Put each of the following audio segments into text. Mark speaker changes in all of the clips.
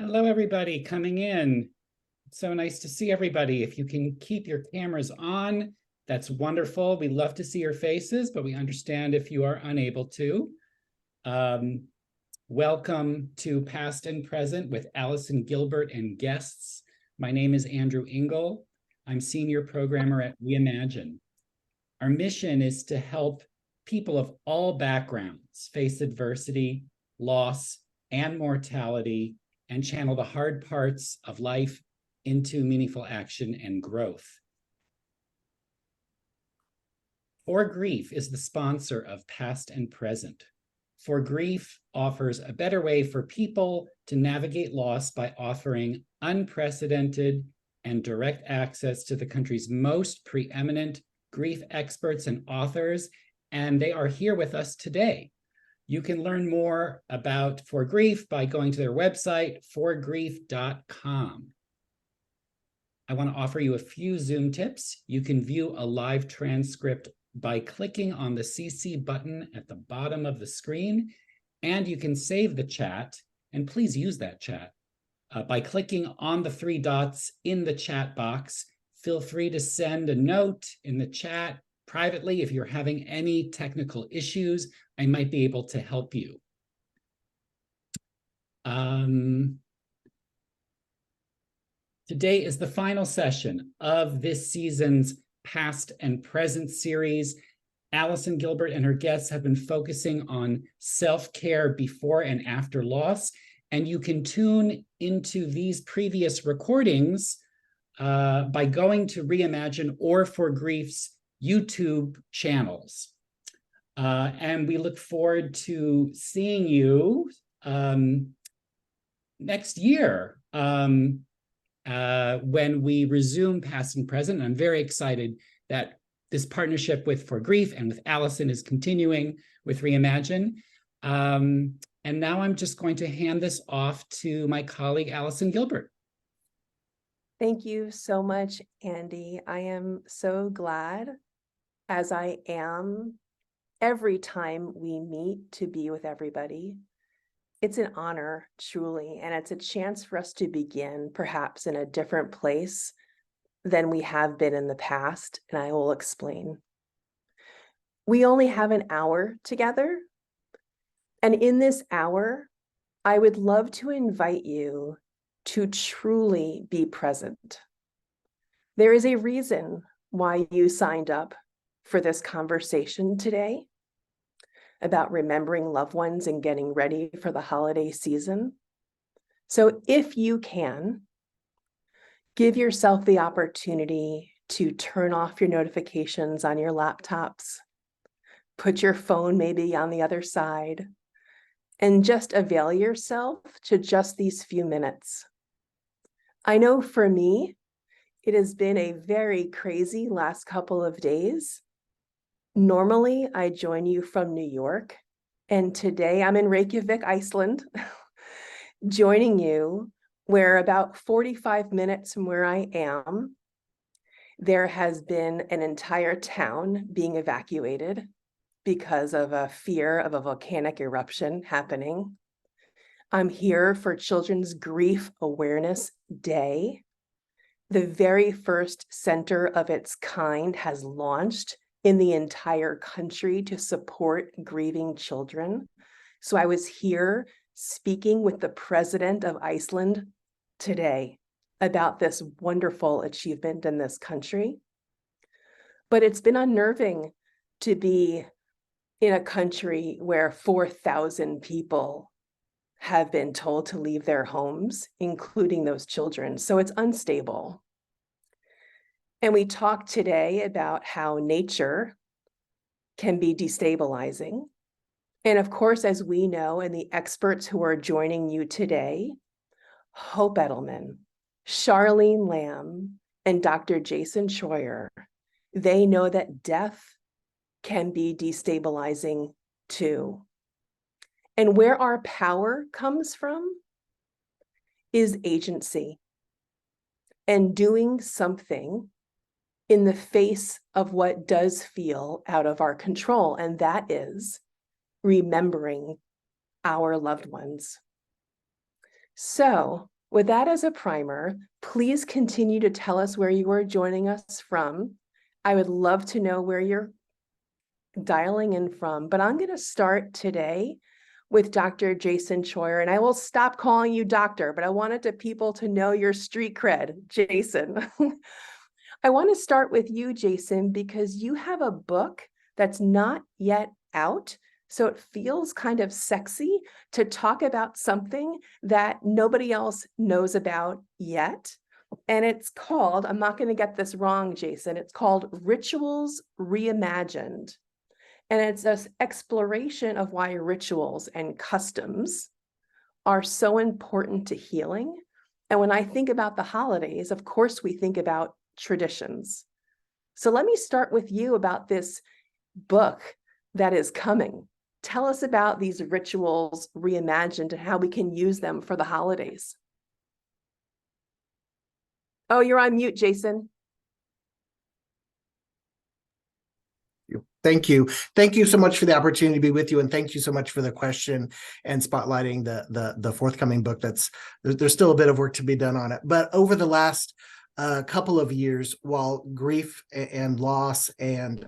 Speaker 1: Hello, everybody coming in. It's so nice to see everybody. If you can keep your cameras on, that's wonderful. We love to see your faces, but we understand if you are unable to. Welcome to Past and Present with Allison Gilbert and guests. My name is Andrew Engel. I'm Senior Programmer at Reimagine. Our mission is to help people of all backgrounds face adversity, loss, and mortality, and channel the hard parts of life into meaningful action and growth. For Grief is the sponsor of Past and Present. For Grief offers a better way for people to navigate loss by offering unprecedented and direct access to the country's most preeminent grief experts and authors, and they are here with us today. You can learn more about For Grief by going to their website, forgrief.com. I want to offer you a few Zoom tips. You can view a live transcript by clicking on the CC button at the bottom of the screen, and you can save the chat, and please use that chat. By clicking on the three dots in the chat box, feel free to send a note in the chat privately. If you're having any technical issues, I might be able to help you. Today is the final session of this season's Past and Present series. Allison Gilbert and her guests have been focusing on self-care before and after loss, and you can tune into these previous recordings by going to Reimagine or For Grief's YouTube channels. And we look forward to seeing you next year when we resume Past and Present. I'm very excited that this partnership with For Grief and with Allison is continuing with Reimagine. And now I'm just going to hand this off to my colleague, Allison Gilbert.
Speaker 2: Thank you so much, Andy. I am so glad, as I am every time we meet, to be with everybody. It's an honor, truly, and it's a chance for us to begin perhaps in a different place than we have been in the past, and I will explain. We only have an hour together, and in this hour, I would love to invite you to truly be present. There is a reason why you signed up for this conversation today about remembering loved ones and getting ready for the holiday season. So if you can, give yourself the opportunity to turn off your notifications on your laptops, put your phone maybe on the other side, and just avail yourself to just these few minutes. I know for me, it has been a very crazy last couple of days. Normally, I join you from New York, and today I'm in Reykjavik, Iceland, joining you where about 45 minutes from where I am, there has been an entire town being evacuated because of a fear of a volcanic eruption happening. I'm here for Children's Grief Awareness Day. The very first center of its kind has launched in the entire country to support grieving children. So I was here speaking with the president of Iceland today about this wonderful achievement in this country. But it's been unnerving to be in a country where 4,000 people have been told to leave their homes, including those children. So it's unstable. And we talked today about how nature can be destabilizing. And of course, as we know, and the experts who are joining you today, Hope Edelman, Charlene Lamb, and Dr. Jason Scheuer, they know that death can be destabilizing too. And where our power comes from is agency and doing something in the face of what does feel out of our control, and that is remembering our loved ones. So with that as a primer, please continue to tell us where you are joining us from. I would love to know where you're dialing in from, but I'm going to start today with Dr. Jason Troyer, and I will stop calling you doctor, but I wanted the people to know your street cred, Jason. I want to start with you, Jason, because you have a book that's not yet out. So it feels kind of sexy to talk about something that nobody else knows about yet. And it's called, I'm not going to get this wrong, Jason, it's called Rituals Reimagined. And it's this exploration of why rituals and customs are so important to healing. And when I think about the holidays, of course, we think about traditions. So let me start with you about this book that is coming. Tell us about these rituals reimagined and how we can use them for the holidays. Oh, you're on mute, Jason.
Speaker 3: Thank you. Thank you so much for the opportunity to be with you. And thank you so much for the question and spotlighting the forthcoming book. There's still a bit of work to be done on it. But over the last couple of years, while grief and loss and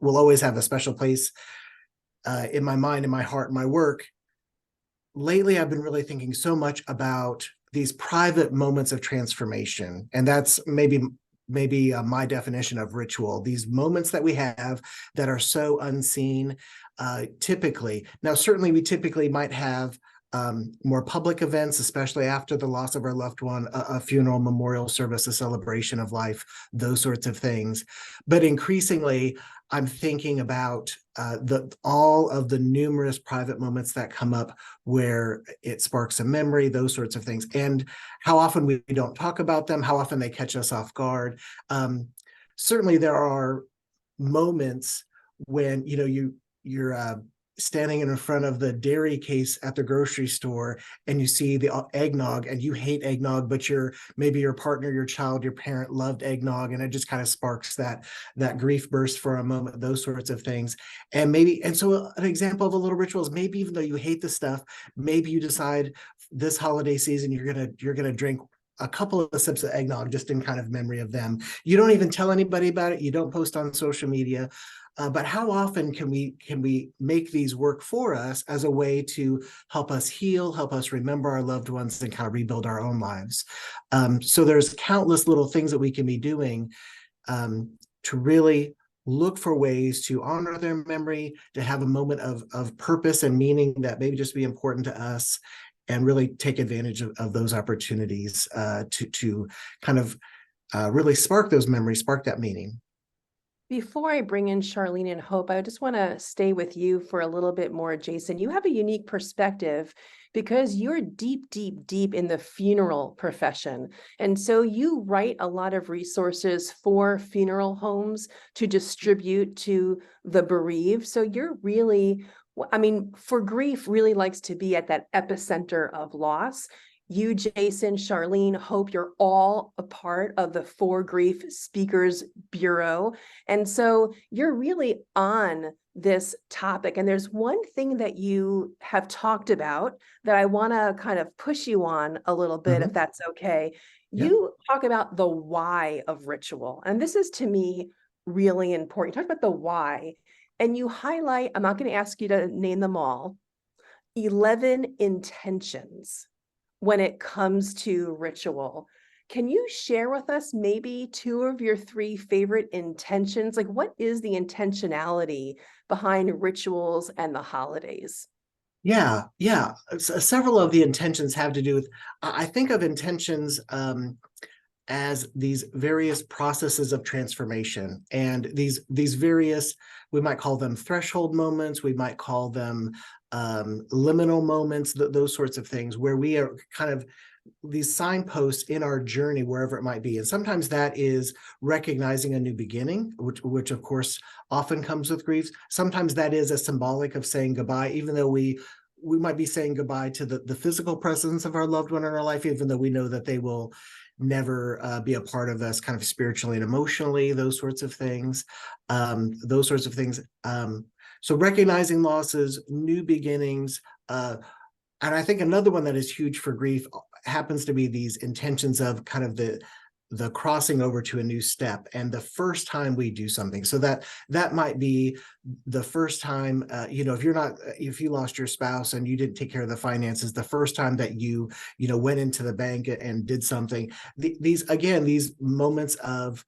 Speaker 3: will always have a special place in my mind, in my heart, in my work, lately I've been really thinking so much about these private moments of transformation. And that's maybe my definition of ritual, these moments that we have that are so unseen typically. Now, certainly we typically might have more public events, especially after the loss of our loved one, a funeral, memorial service, a celebration of life, those sorts of things. But increasingly, I'm thinking about all of the numerous private moments that come up where it sparks a memory, those sorts of things, and how often we don't talk about them, how often they catch us off guard. Certainly, there are moments when you're standing in front of the dairy case at the grocery store and you see the eggnog and you hate eggnog, but maybe your partner, your child, your parent loved eggnog, and it just kind of sparks that grief burst for a moment, those sorts of things. And so an example of a little ritual is maybe even though you hate the stuff, maybe you decide this holiday season you're gonna drink a couple of sips of eggnog just in kind of memory of them. You don't even tell anybody about it. You don't post on social media. But how often can we make these work for us as a way to help us heal, help us remember our loved ones, and kind of rebuild our own lives? So there's countless little things that we can be doing to really look for ways to honor their memory, to have a moment of purpose and meaning that maybe just be important to us, and really take advantage of those opportunities to kind of really spark those memories, spark that meaning.
Speaker 2: Before I bring in Charlene and Hope, I just want to stay with you for a little bit more, Jason. You have a unique perspective because you're deep, deep, deep in the funeral profession. And so you write a lot of resources for funeral homes to distribute to the bereaved. So you're really, I mean, For Grief really likes to be at that epicenter of loss. You, Jason, Charlene, Hope, you're all a part of the For Grief Speakers Bureau. And so you're really on this topic. And there's one thing that you have talked about that I want to kind of push you on a little bit, if that's okay. You talk about the why of ritual. And this is, to me, really important. You talk about the why. And you highlight, I'm not going to ask you to name them all, 11 intentions when it comes to ritual. Can you share with us maybe 2 of your 3 favorite intentions? Like, what is the intentionality behind rituals and the holidays?
Speaker 3: Yeah. Several of the intentions have to do with, I think of intentions as these various processes of transformation, and these various, we might call them threshold moments, we might call them liminal moments, those sorts of things, where we are kind of these signposts in our journey, wherever it might be. And sometimes that is recognizing a new beginning, which of course often comes with grief. Sometimes that is a symbolic of saying goodbye, even though we might be saying goodbye to the physical presence of our loved one in our life, even though we know that they will never be a part of us kind of spiritually and emotionally, those sorts of things. So recognizing losses, new beginnings, And I think another one that is huge for grief happens to be these intentions of kind of the crossing over to a new step and the first time we do something. So that might be the first time, if you lost your spouse and you didn't take care of the finances, the first time that you went into the bank and did something. These moments of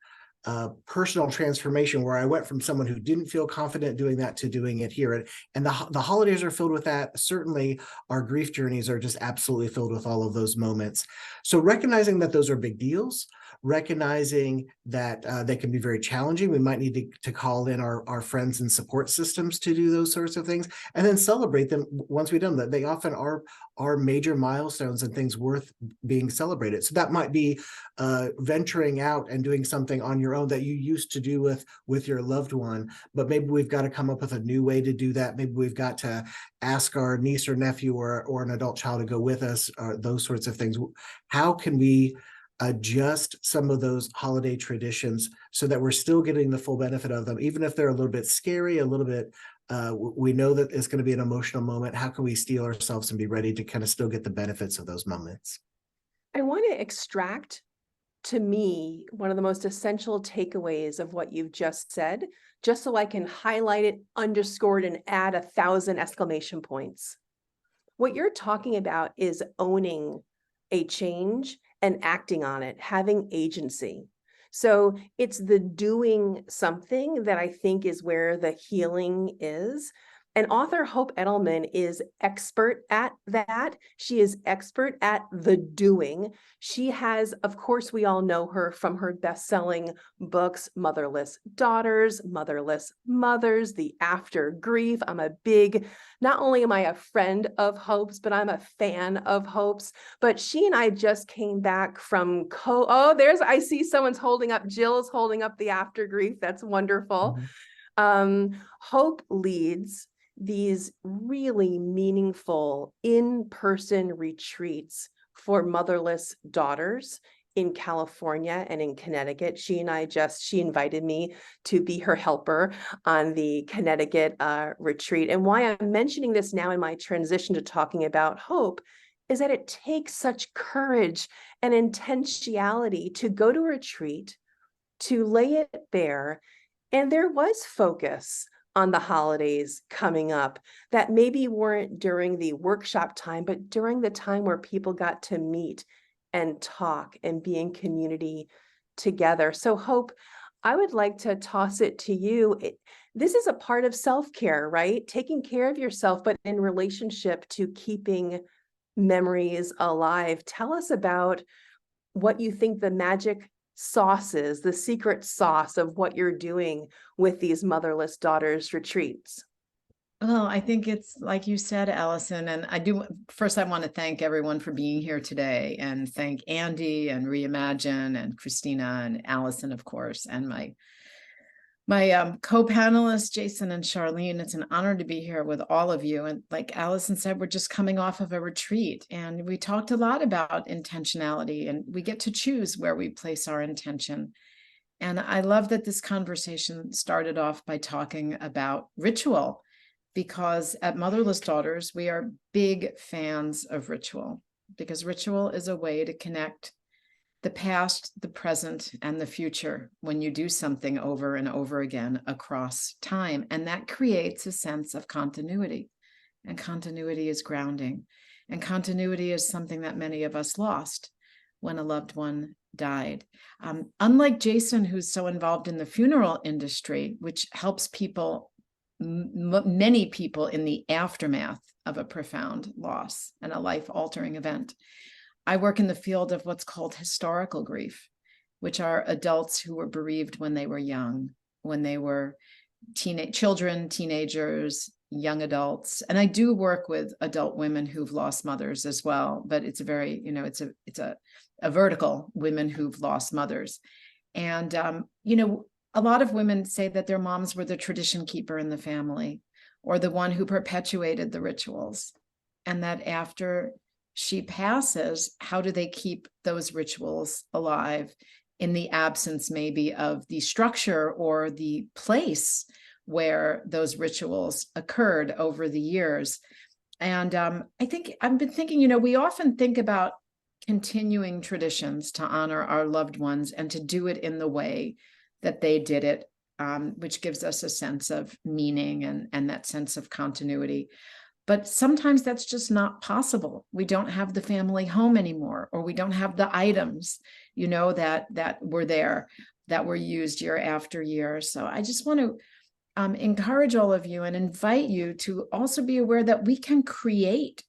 Speaker 3: personal transformation where I went from someone who didn't feel confident doing that to doing it here. And the holidays are filled with that. Certainly our grief journeys are just absolutely filled with all of those moments. So recognizing that those are big deals, recognizing that they can be very challenging. We might need to call in our friends and support systems to do those sorts of things, and then celebrate them once we've done that. They often are major milestones and things worth being celebrated. So that might be venturing out and doing something on your own that you used to do with your loved one, but maybe we've got to come up with a new way to do that. Maybe we've got to ask our niece or nephew or an adult child to go with us, or those sorts of things. How can we adjust some of those holiday traditions so that we're still getting the full benefit of them, even if they're a little bit scary, a little bit, we know that it's going to be an emotional moment. How can we steel ourselves and be ready to kind of still get the benefits of those moments?
Speaker 2: I want to extract, to me, one of the most essential takeaways of what you've just said, just so I can highlight it, underscore it, and add 1,000 exclamation points. What you're talking about is owning a change and acting on it, having agency. So it's the doing something that I think is where the healing is. And author Hope Edelman is expert at that. She is expert at the doing. She has, of course, we all know her from her best-selling books, Motherless Daughters, Motherless Mothers, The After Grief. Not only am I a friend of Hope's, but I'm a fan of Hope's. But she and I just came back from I see someone's holding up, Jill's holding up The After Grief. That's wonderful.
Speaker 3: Mm-hmm.
Speaker 2: Hope leads these really meaningful in-person retreats for motherless daughters in California and in Connecticut. She invited me to be her helper on the Connecticut retreat. And why I'm mentioning this now in my transition to talking about hope is that it takes such courage and intentionality to go to a retreat, to lay it bare. And there was focus on the holidays coming up that maybe weren't during the workshop time, but during the time where people got to meet and talk and be in community together. So Hope, I would like to toss it to you. This is a part of self-care, right? Taking care of yourself, but in relationship to keeping memories alive. Tell us about what you think the magic sauce is, the secret sauce of what you're doing with these Motherless Daughters retreats.
Speaker 4: Well, I think it's like you said, Allison, and I want to thank everyone for being here today, and thank Andy and Reimagine and Christina and Allison, of course, and my co-panelists, Jason and Charlene. It's an honor to be here with all of you. And like Allison said, we're just coming off of a retreat, and we talked a lot about intentionality, and we get to choose where we place our intention. And I love that this conversation started off by talking about ritual, because at Motherless Daughters, we are big fans of ritual, because ritual is a way to connect the past, the present, and the future when you do something over and over again across time. And that creates a sense of continuity. And continuity is grounding. And continuity is something that many of us lost when a loved one died. Unlike Jason, who's so involved in the funeral industry, which helps people, many people, in the aftermath of a profound loss and a life-altering event, I work in the field of what's called historical grief, which are adults who were bereaved when they were young, when they were children, teenagers, young adults. And I do work with adult women who've lost mothers as well, but it's a very, it's a vertical, women who've lost mothers. And, a lot of women say that their moms were the tradition keeper in the family, or the one who perpetuated the rituals, and that after she passes, how do they keep those rituals alive in the absence maybe of the structure or the place where those rituals occurred over the years? And I think I've been thinking, we often think about continuing traditions to honor our loved ones and to do it in the way that they did it, which gives us a sense of meaning and that sense of continuity. But sometimes that's just not possible. We don't have the family home anymore, or we don't have the items, that were there, that were used year after year. So I just want to encourage all of you and invite you to also be aware that we can create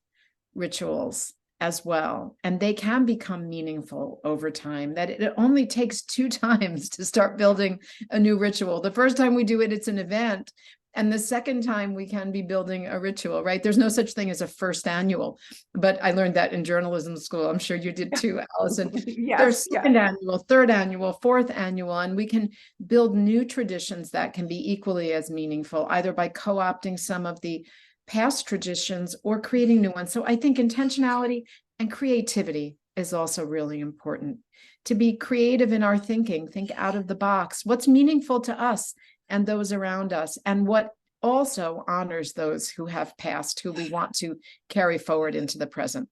Speaker 4: rituals as well, and they can become meaningful over time, that it only takes 2 times to start building a new ritual. The first time we do it, it's an event. And the second time we can be building a ritual, right? There's no such thing as a first annual, but I learned that in journalism school. I'm sure you did too, Allison. There's second annual, third annual, fourth annual, and we can build new traditions that can be equally as meaningful, either by co-opting some of the past traditions or creating new ones. So I think intentionality and creativity is also really important. To be creative in our thinking, think out of the box. What's meaningful to us and those around us, and what also honors those who have passed, who we want to carry forward into the present.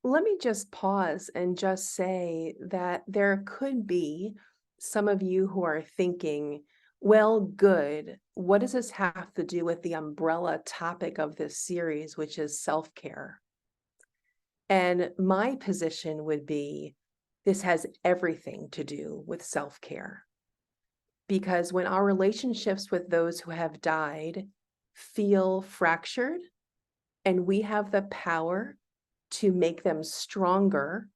Speaker 2: Let me just pause and just say that there could be some of you who are thinking, well, good. What does this have to do with the umbrella topic of this series, which is self-care? And my position would be, this has everything to do with self-care. Because when our relationships with those who have died feel fractured, and we have the power to make them stronger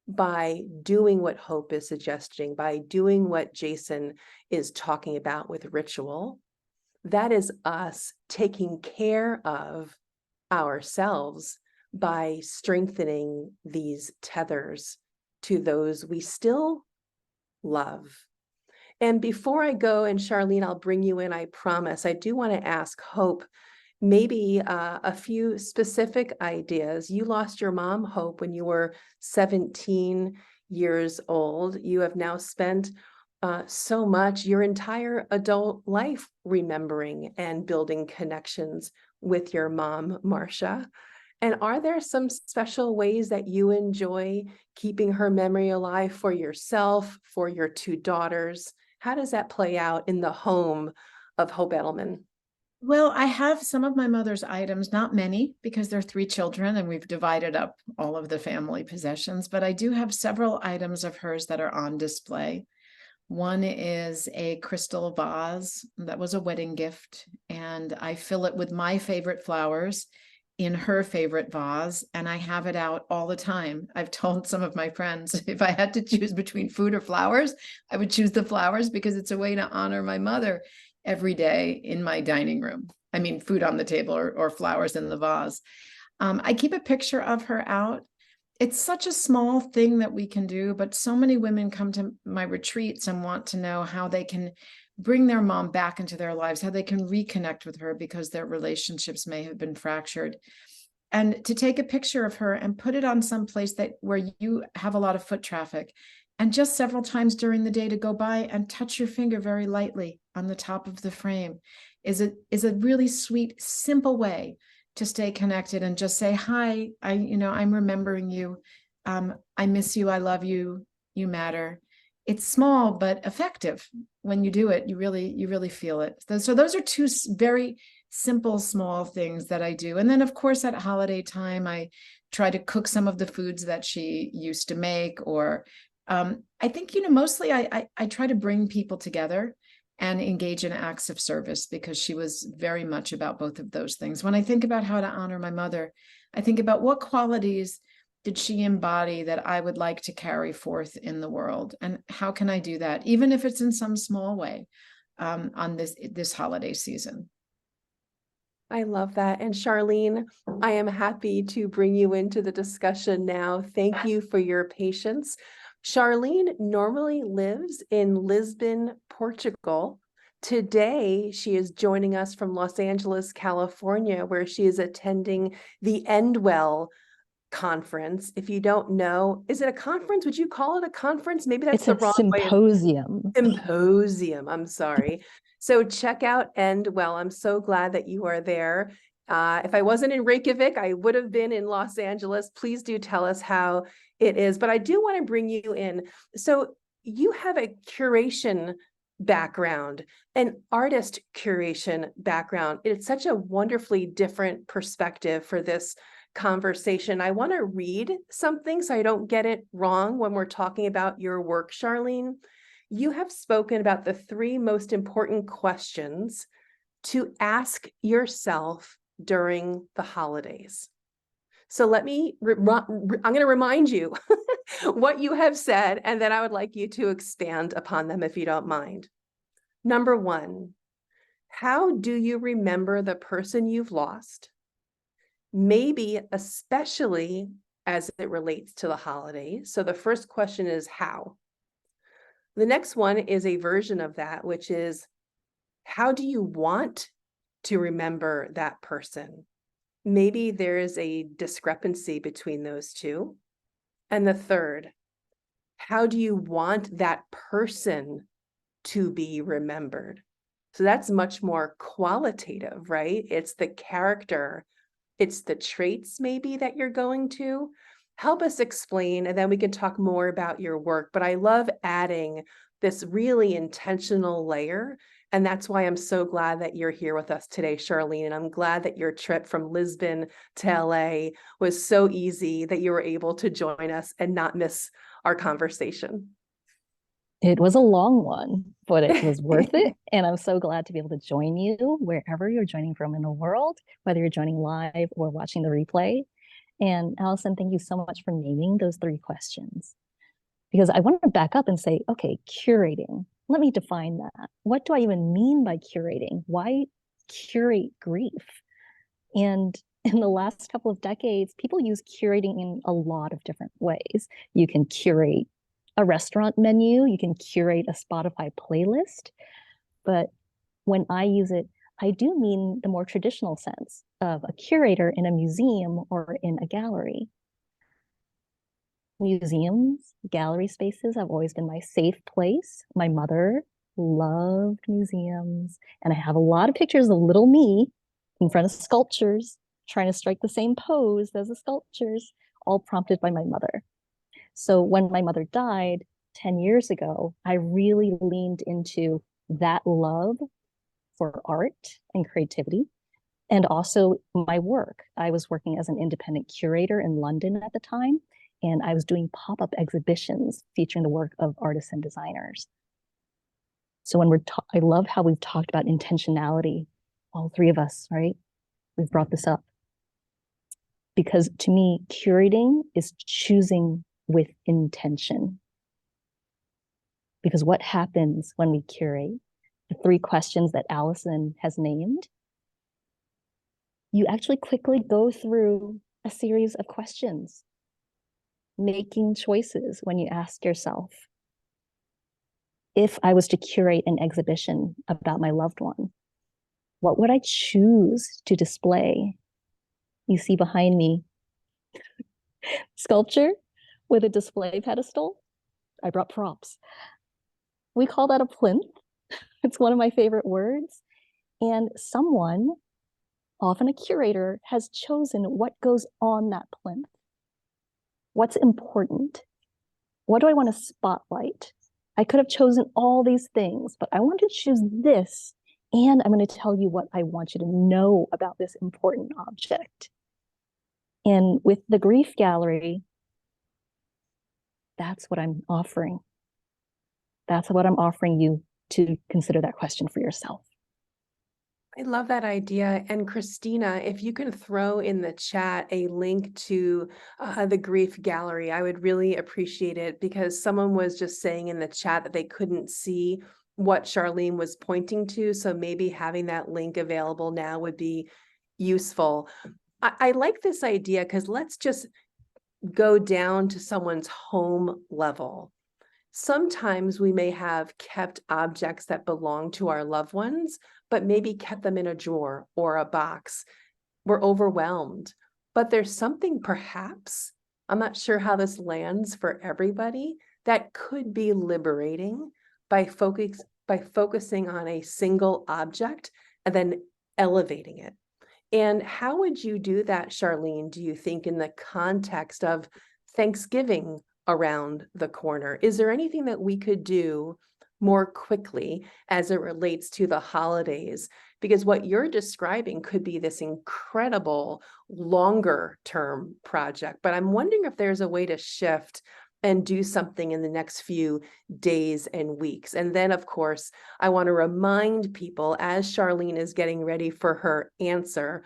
Speaker 2: by doing what Hope is suggesting, by doing what Jason is talking about with ritual, that is us taking care of ourselves by strengthening these tethers to those we still love. And before I go, and Charlene, I'll bring you in, I promise, I do want to ask Hope maybe a few specific ideas. You lost your mom, Hope, when you were 17 years old. You have now spent so much, your entire adult life, remembering and building connections with your mom, Marcia. And are there some special ways that you enjoy keeping her memory alive for yourself, for your 2 daughters? How does that play out in the home of Hope Edelman?
Speaker 4: Well, I have some of my mother's items, not many, because there are 3 children and we've divided up all of the family possessions, but I do have several items of hers that are on display. One is a crystal vase that was a wedding gift, and I fill it with my favorite flowers in her favorite vase, and I have it out all the time. I've told some of my friends, if I had to choose between food or flowers, I would choose the flowers, because it's a way to honor my mother every day in my dining room. I mean, food on the table or flowers in the vase. I keep a picture of her out. It's such a small thing that we can do, but so many women come to my retreats and want to know how they can bring their mom back into their lives, how they can reconnect with her because their relationships may have been fractured. And to take a picture of her and put it on some place where you have a lot of foot traffic, and just several times during the day to go by and touch your finger very lightly on the top of the frame is a really sweet, simple way to stay connected and just say, hi, I'm remembering you. I miss you. I love you. You matter. It's small, but effective. When you do it, you really feel it. So those are 2 very simple, small things that I do. And then, of course, at holiday time, I try to cook some of the foods that she used to make, or I think, mostly I try to bring people together and engage in acts of service, because she was very much about both of those things. When I think about how to honor my mother, I think about what qualities did she embody that I would like to carry forth in the world, and how can I do that, even if it's in some small way, on this holiday season.
Speaker 2: I love that. And Charlene, I am happy to bring you into the discussion now. Thank you for your patience. Charlene normally lives in Lisbon, Portugal. Today, she is joining us from Los Angeles, California, where she is attending the Endwell conference. If you don't know, is it a conference? Would you call it a conference? Maybe that's the wrong way.
Speaker 5: Symposium.
Speaker 2: Symposium, I'm sorry. So check out Endwell. I'm so glad that you are there. If I wasn't in Reykjavik, I would have been in Los Angeles. Please do tell us how it is. But I do want to bring you in. So you have a curation background, an artist curation background. It's such a wonderfully different perspective for this conversation. I want to read something so I don't get it wrong when we're talking about your work, Charlene. You have spoken about the 3 most important questions to ask yourself during the holidays. So let me, I'm going to remind you what you have said, and then I would like you to expand upon them if you don't mind. Number 1, how do you remember the person you've lost? Maybe especially as it relates to the holidays. So the first question is how. The next one is a version of that, which is, how do you want to remember that person? Maybe there is a discrepancy between those two. And the third, how do you want that person to be remembered? So that's much more qualitative, right? It's the character, it's the traits maybe that you're going to. Help us explain, and then we can talk more about your work. But I love adding this really intentional layer. And that's why I'm so glad that you're here with us today, Charlene. And I'm glad that your trip from Lisbon to LA was so easy that you were able to join us and not miss our conversation.
Speaker 5: It was a long one, but it was worth it. And I'm so glad to be able to join you wherever you're joining from in the world, whether you're joining live or watching the replay. And Allison, thank you so much for naming those 3 questions. Because I want to back up and say, okay, curating. Let me define that. What do I even mean by curating? Why curate grief? And in the last couple of decades, people use curating in a lot of different ways. You can curate a restaurant menu, you can curate a Spotify playlist. But when I use it, I do mean the more traditional sense of a curator in a museum or in a gallery. Museums, gallery spaces have always been my safe place. My mother loved museums, and I have a lot of pictures of little me in front of sculptures, trying to strike the same pose as the sculptures, all prompted by my mother. So when my mother died 10 years ago, I really leaned into that love for art and creativity, and also my work. I was working as an independent curator in London at the time, and I was doing pop-up exhibitions featuring the work of artists and designers. So when I love how we've talked about intentionality, all 3 of us, right? We've brought this up. Because to me, curating is choosing with intention. Because what happens when we curate? The 3 questions that Allison has named, you actually quickly go through a series of questions, making choices when you ask yourself, if I was to curate an exhibition about my loved one, what would I choose to display? You see behind me, sculpture with a display pedestal. I brought props. We call that a plinth. It's one of my favorite words. And someone, often a curator, has chosen what goes on that plinth. What's important? What do I want to spotlight? I could have chosen all these things, but I want to choose this, and I'm going to tell you what I want you to know about this important object. And with the Grief Gallery, that's what I'm offering. That's what I'm offering you to consider that question for yourself.
Speaker 2: I love that idea. And Christina, if you can throw in the chat a link to the Grief Gallery, I would really appreciate it, because someone was just saying in the chat that they couldn't see what Charlene was pointing to. So maybe having that link available now would be useful. I like this idea, because let's just go down to someone's home level. Sometimes we may have kept objects that belong to our loved ones, but maybe kept them in a drawer or a box. We're overwhelmed, but there's something perhaps, I'm not sure how this lands for everybody, that could be liberating by focusing on a single object and then elevating it. And how would you do that, Charlene, do you think, in the context of Thanksgiving around the corner? Is there anything that we could do more quickly as it relates to the holidays? Because what you're describing could be this incredible longer term project, but I'm wondering if there's a way to shift and do something in the next few days and weeks. And then, of course, I want to remind people, as Charlene is getting ready for her answer,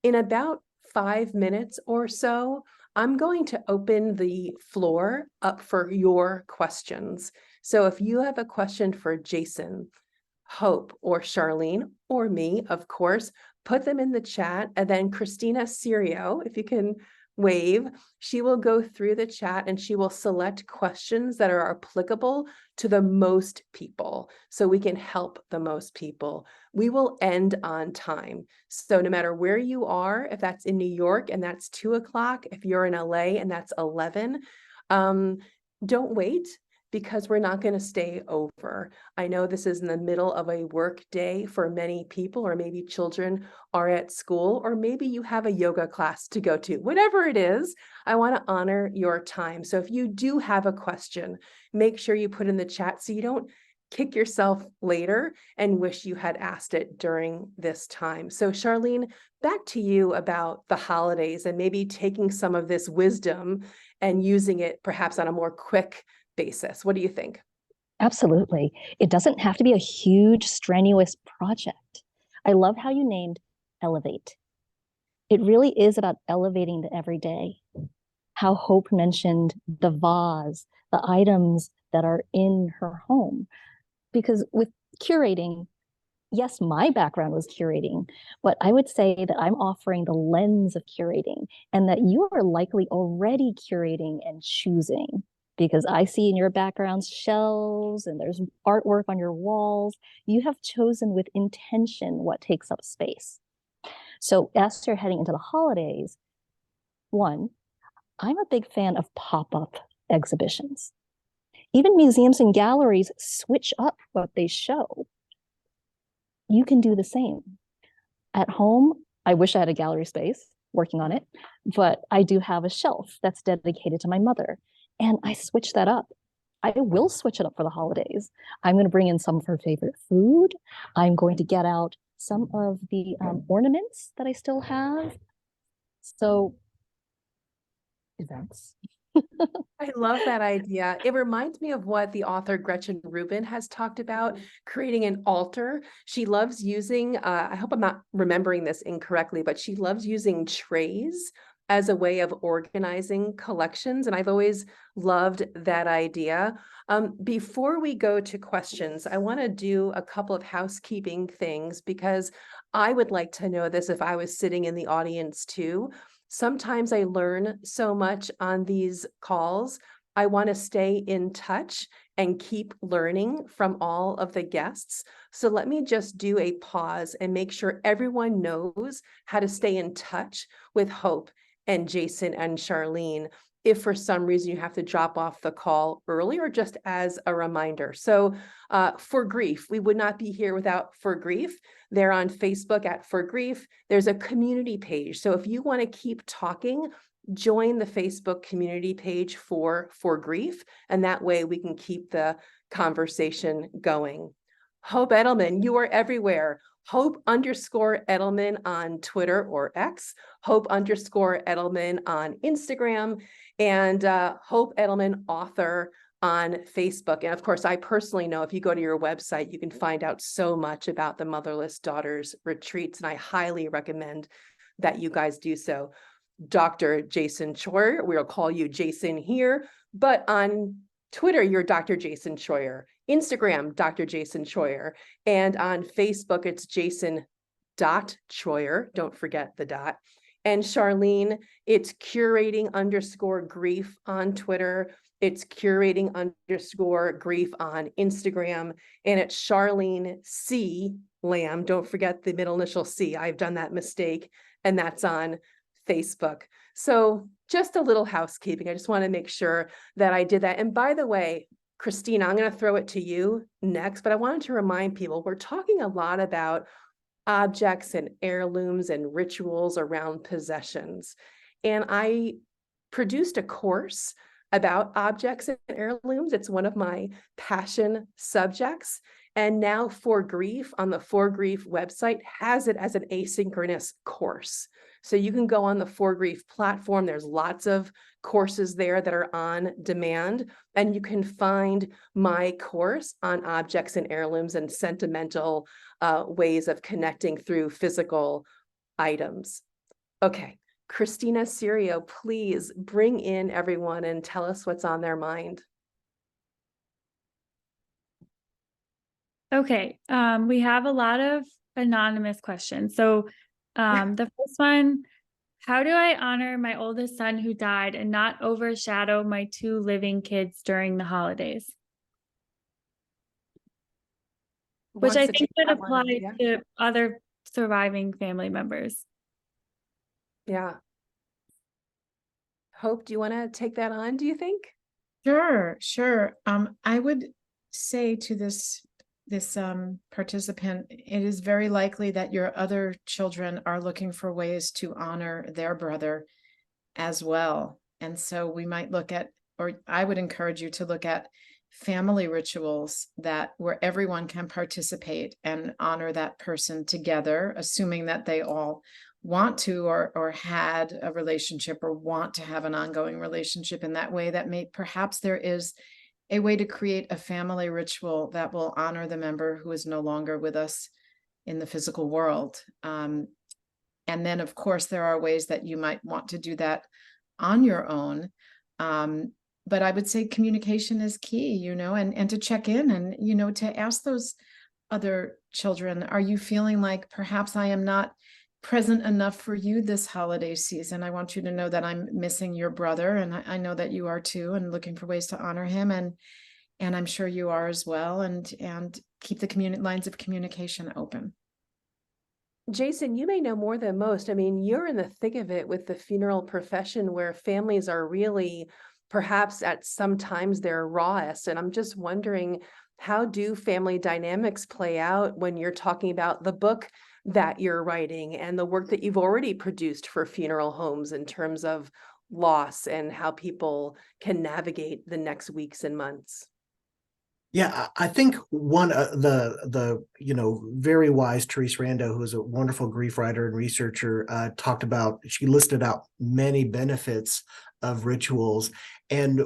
Speaker 2: in about 5 minutes or so, I'm going to open the floor up for your questions. So if you have a question for Jason, Hope, or Charlene, or me, of course, put them in the chat. And then Christina Sirio, if you can wave, she will go through the chat and she will select questions that are applicable to the most people so we can help the most people. We will end on time. So no matter where you are, if that's in New York and that's 2 o'clock, if you're in LA and that's 11, don't wait, because we're not going to stay over. I know this is in the middle of a work day for many people, or maybe children are at school, or maybe you have a yoga class to go to. Whatever it is, I want to honor your time. So if you do have a question, make sure you put in the chat so you don't kick yourself later and wish you had asked it during this time. So Charlene, back to you about the holidays and maybe taking some of this wisdom and using it perhaps on a more quick basis. What do you think?
Speaker 5: Absolutely. It doesn't have to be a huge, strenuous project. I love how you named Elevate. It really is about elevating the everyday. How Hope mentioned the vase, the items that are in her home. Because with curating, yes, my background was curating, but I would say that I'm offering the lens of curating, and that you are likely already curating and choosing. Because I see in your backgrounds shelves and there's artwork on your walls. You have chosen with intention what takes up space. So as you're heading into the holidays, one, I'm a big fan of pop-up exhibitions. Even museums and galleries switch up what they show. You can do the same. At home, I wish I had a gallery space, working on it, but I do have a shelf that's dedicated to my mother. And I switch that up. I will switch it up for the holidays. I'm going to bring in some of her favorite food. I'm going to get out some of the ornaments that I still have. So, events.
Speaker 2: I love that idea. It reminds me of what the author Gretchen Rubin has talked about, creating an altar. She loves using, I hope I'm not remembering this incorrectly, but she loves using trays as a way of organizing collections. And I've always loved that idea. Before we go to questions, I want to do a couple of housekeeping things, because I would like to know this if I was sitting in the audience too. Sometimes I learn so much on these calls. I want to stay in touch and keep learning from all of the guests. So let me just do a pause and make sure everyone knows how to stay in touch with Hope and Jason and Charlene, if for some reason you have to drop off the call early, or just as a reminder. So For Grief, we would not be here without For Grief. They're on Facebook at For Grief. There's a community page. So if you want to keep talking, join the Facebook community page for Grief, and that way we can keep the conversation going. Hope Edelman, you are everywhere. Hope_Edelman on Twitter or X, Hope_Edelman on Instagram, and Hope Edelman author on Facebook. And of course, I personally know if you go to your website, you can find out so much about the Motherless Daughters retreats, and I highly recommend that you guys do so. Dr. Jason Troyer, we'll call you Jason here, but on Twitter, you're Dr. Jason Troyer. Instagram, Dr. Jason Troyer. And on Facebook, it's Jason.Troyer. Don't forget the dot. And Charlene, it's curating_grief on Twitter. It's curating_grief on Instagram. And it's Charlene C. Lamb. Don't forget the middle initial C. I've done that mistake. And that's on Facebook. So just a little housekeeping. I just want to make sure that I did that. And by the way, Christina, I'm going to throw it to you next, but I wanted to remind people, we're talking a lot about objects and heirlooms and rituals around possessions. And I produced a course about objects and heirlooms. It's one of my passion subjects. And now For Grief on the For Grief website has it as an asynchronous course. So you can go on the For Grief platform. There's lots of courses there that are on demand, and you can find my course on objects and heirlooms and sentimental ways of connecting through physical items. Okay, Christina Serio, please bring in everyone and tell us what's on their mind.
Speaker 6: Okay, we have a lot of anonymous questions. So the first one, how do I honor my oldest son who died and not overshadow my 2 living kids during the holidays? Which I think would apply to other surviving family members.
Speaker 2: Yeah. Hope, do you want to take that on, do you think?
Speaker 4: Sure. I would say to this participant, it is very likely that your other children are looking for ways to honor their brother as well. And so we might look at, or I would encourage you to look at family rituals where everyone can participate and honor that person together, assuming that they all want to or had a relationship or want to have an ongoing relationship in that way. That perhaps there is a way to create a family ritual that will honor the member who is no longer with us in the physical world. And then, of course, there are ways that you might want to do that on your own. But I would say communication is key, and to check in and, to ask those other children, are you feeling like perhaps I am not present enough for you this holiday season? I want you to know that I'm missing your brother, and I know that you are too, and looking for ways to honor him, and I'm sure you are as well, and keep the lines of communication open.
Speaker 2: Jason, you may know more than most. I mean, you're in the thick of it with the funeral profession, where families are really, perhaps at sometimes their rawest. And I'm just wondering, how do family dynamics play out when you're talking about the book that you're writing and the work that you've already produced for funeral homes in terms of loss and how people can navigate the next weeks and months?
Speaker 3: Yeah, I think one the very wise Therese Rando, who is a wonderful grief writer and researcher, she listed out many benefits of rituals. And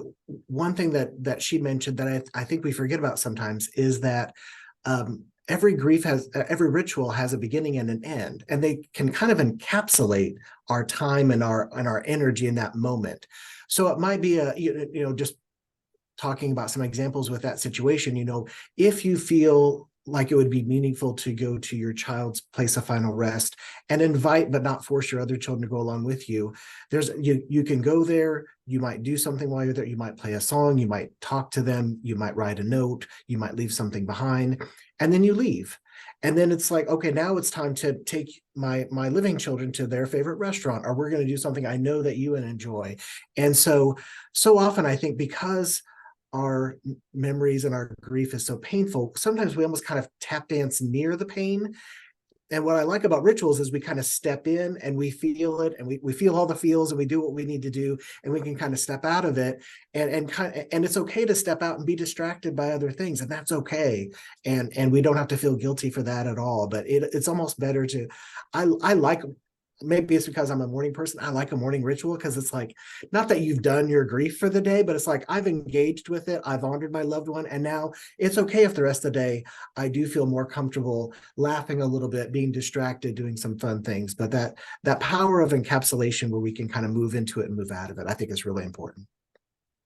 Speaker 3: one thing that she mentioned that I think we forget about sometimes is that every ritual has a beginning and an end, and they can kind of encapsulate our time and our energy in that moment. So it might be just talking about some examples with that situation, if you feel like it would be meaningful to go to your child's place of final rest and invite but not force your other children to go along with you, you can go there. You might do something while you're there. You might play a song, you might talk to them, you might write a note, you might leave something behind, and then you leave. And then it's like, okay, now it's time to take my living children to their favorite restaurant, or we're going to do something I know that you enjoy. And so often I think, because our memories and our grief is so painful, sometimes we almost kind of tap dance near the pain. And what I like about rituals is we kind of step in and we feel it, and we feel all the feels, and we do what we need to do, and we can kind of step out of it, and it's okay to step out and be distracted by other things, and that's okay. And we don't have to feel guilty for that at all. But it's almost better to, I like, maybe it's because I'm a morning person, I like a morning ritual, because it's like, not that you've done your grief for the day, but it's like I've engaged with it, I've honored my loved one, and now it's okay if the rest of the day I do feel more comfortable laughing a little bit, being distracted, doing some fun things. But that power of encapsulation, where we can kind of move into it and move out of it, I think is really important.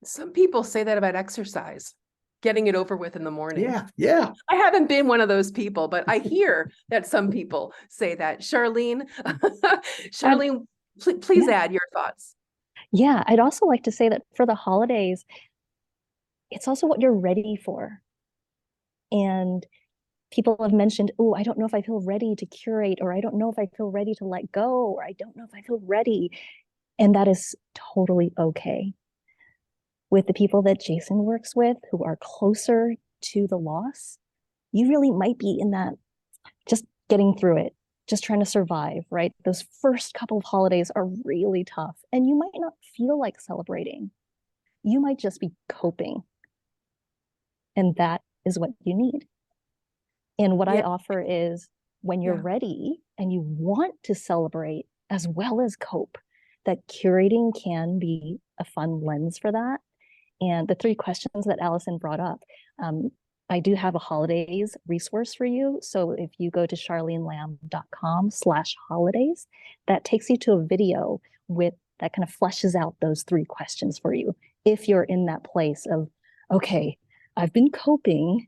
Speaker 2: Some people say that about exercise, getting it over with in the morning.
Speaker 3: Yeah.
Speaker 2: I haven't been one of those people, but I hear that some people say that. Charlene, please add your thoughts.
Speaker 5: Yeah, I'd also like to say that for the holidays, it's also what you're ready for. And people have mentioned, oh, I don't know if I feel ready to curate, or I don't know if I feel ready to let go, or I don't know if I feel ready. And that is totally okay. With the people that Jason works with, who are closer to the loss, you really might be in that, just getting through it. just trying to survive, right? Those first couple of holidays are really tough, and you might not feel like celebrating. You might just be coping. And that is what you need. And what I offer is, when you're ready and you want to celebrate as well as cope, that curating can be a fun lens for that. And the 3 questions that Allison brought up, I do have a holidays resource for you. So if you go to charlenelamb.com/holidays, that takes you to a video that kind of fleshes out those 3 questions for you. If you're in that place of, okay, I've been coping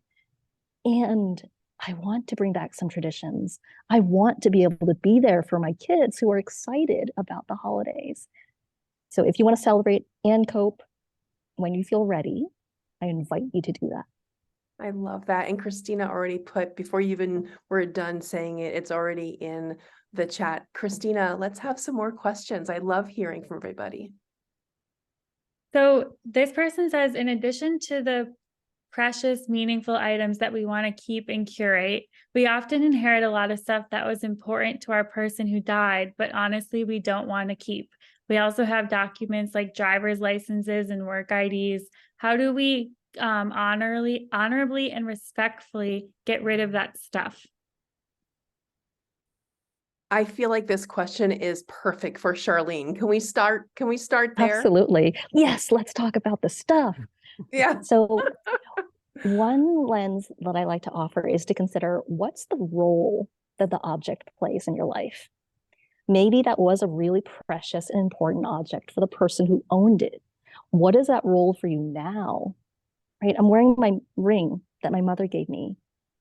Speaker 5: and I want to bring back some traditions. I want to be able to be there for my kids who are excited about the holidays. So if you want to celebrate and cope when you feel ready, I invite you to do that.
Speaker 2: I love that. And Christina already put, before you even were done saying it, it's already in the chat. Christina, let's have some more questions. I love hearing from everybody.
Speaker 6: So this person says, in addition to the precious, meaningful items that we want to keep and curate, we often inherit a lot of stuff that was important to our person who died, but honestly, we don't want to keep. We also have documents like driver's licenses and work IDs. How do we honorably and respectfully get rid of that stuff?
Speaker 2: I feel like this question is perfect for Charlene. Can we start there?
Speaker 5: Absolutely. Yes, let's talk about the stuff.
Speaker 2: Yeah.
Speaker 5: So one lens that I like to offer is to consider, what's the role that the object plays in your life? Maybe that was a really precious and important object for the person who owned it. What is that role for you now? Right? I'm wearing my ring that my mother gave me.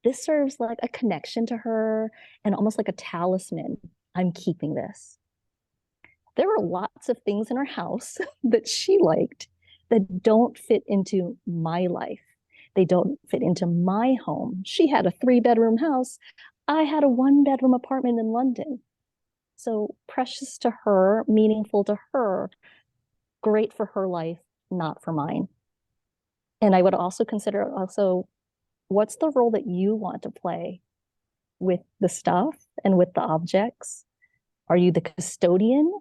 Speaker 5: This serves like a connection to her and almost like a talisman. I'm keeping this. There were lots of things in her house that she liked that don't fit into my life. They don't fit into my home. She had a 3-bedroom house. I had a 1-bedroom apartment in London. So precious to her, meaningful to her, great for her life, not for mine. And I would also consider what's the role that you want to play with the stuff and with the objects? Are you the custodian?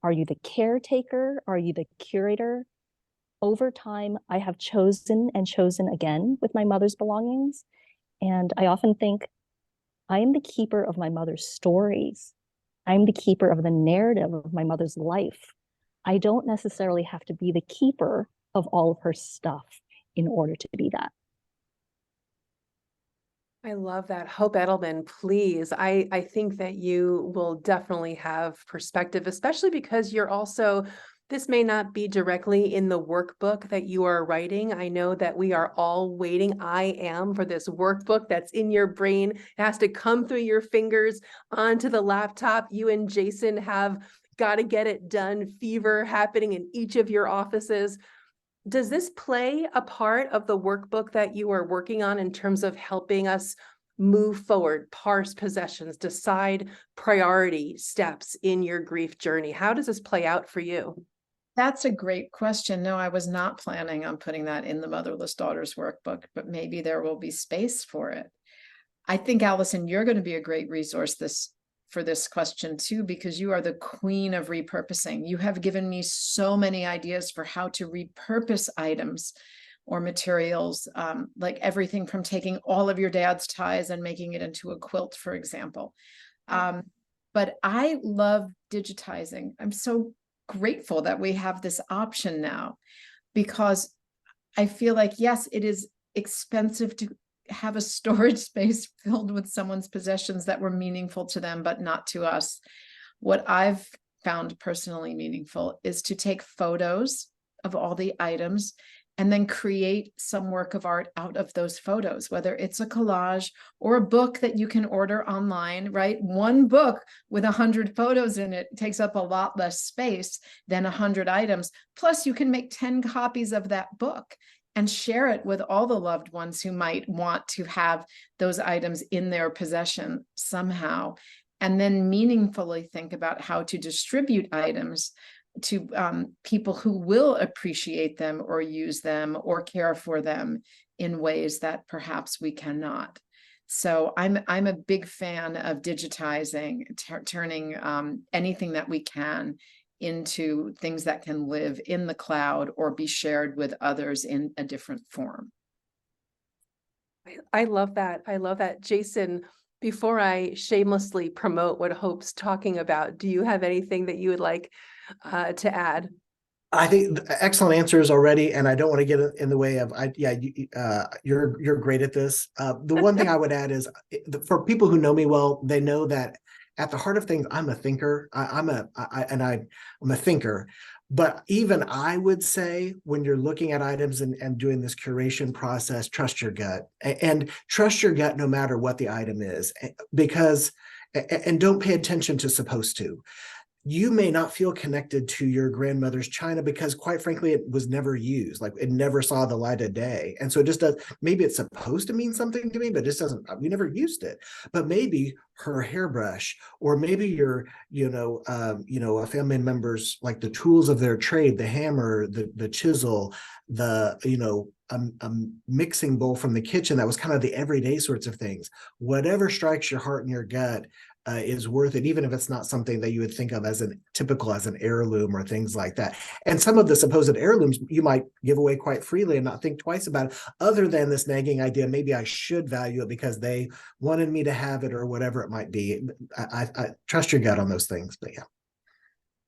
Speaker 5: Are you the caretaker? Are you the curator? Over time, I have chosen and chosen again with my mother's belongings. And I often think, I am the keeper of my mother's stories. I'm the keeper of the narrative of my mother's life. I don't necessarily have to be the keeper of all of her stuff in order to be that.
Speaker 2: I love that. Hope Edelman, please. I think that you will definitely have perspective, especially because you're also, this may not be directly in the workbook that you are writing. I know that we are all waiting. I am, for this workbook that's in your brain. It has to come through your fingers onto the laptop. You and Jason have got to get it done. Fever happening in each of your offices. Does this play a part of the workbook that you are working on in terms of helping us move forward, parse possessions, decide priority steps in your grief journey? How does this play out for you?
Speaker 4: That's a great question. No, I was not planning on putting that in the Motherless Daughters workbook, but maybe there will be space for it. I think, Allison, you're going to be a great resource for this question too, because you are the queen of repurposing. You have given me so many ideas for how to repurpose items or materials, like everything from taking all of your dad's ties and making it into a quilt, for example. But I love digitizing. I'm so grateful that we have this option now, because I feel like, yes, it is expensive to have a storage space filled with someone's possessions that were meaningful to them, but not to us. What I've found personally meaningful is to take photos of all the items and then create some work of art out of those photos, whether it's a collage or a book that you can order online, right? One book with 100 photos in it takes up a lot less space than 100 items. Plus, you can make 10 copies of that book and share it with all the loved ones who might want to have those items in their possession somehow. And then meaningfully think about how to distribute items to people who will appreciate them or use them or care for them in ways that perhaps we cannot. So I'm a big fan of digitizing, turning anything that we can into things that can live in the cloud or be shared with others in a different form.
Speaker 2: I love that. I love that. Jason, before I shamelessly promote what Hope's talking about, do you have anything that you would like to add?
Speaker 3: I think excellent answers already, and I don't want to get in the way of. You're great at this. The one thing I would add is, for people who know me well, they know that at the heart of things, I'm a thinker. I'm a thinker. But even I would say, when you're looking at items and doing this curation process, trust your gut, and trust your gut no matter what the item is, because and don't pay attention to supposed to. You may not feel connected to your grandmother's china because, quite frankly, it was never used. Like, it never saw the light of day. And so it just does, maybe it's supposed to mean something to me, but it just doesn't, we never used it. But maybe her hairbrush, or maybe your, a family member's, like, the tools of their trade, the hammer, the chisel, a mixing bowl from the kitchen that was kind of the everyday sorts of things. Whatever strikes your heart and your gut is worth it, even if it's not something that you would think of as an heirloom or things like that. And some of the supposed heirlooms you might give away quite freely and not think twice about it, other than this nagging idea, maybe I should value it because they wanted me to have it, or whatever it might be. I trust your gut on those things, but yeah.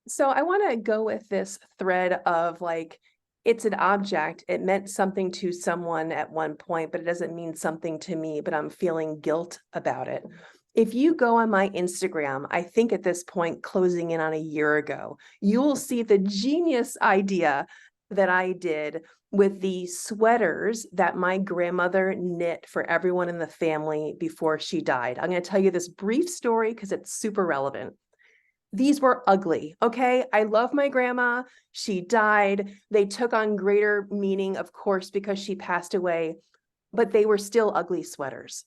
Speaker 2: So I want to go with this thread of, like, it's an object. It meant something to someone at one point, but it doesn't mean something to me, but I'm feeling guilt about it. If you go on my Instagram, I think at this point, closing in on a year ago, you will see the genius idea that I did with the sweaters that my grandmother knit for everyone in the family before she died. I'm going to tell you this brief story because it's super relevant. These were ugly, okay? I love my grandma. She died. They took on greater meaning, of course, because she passed away, but they were still ugly sweaters,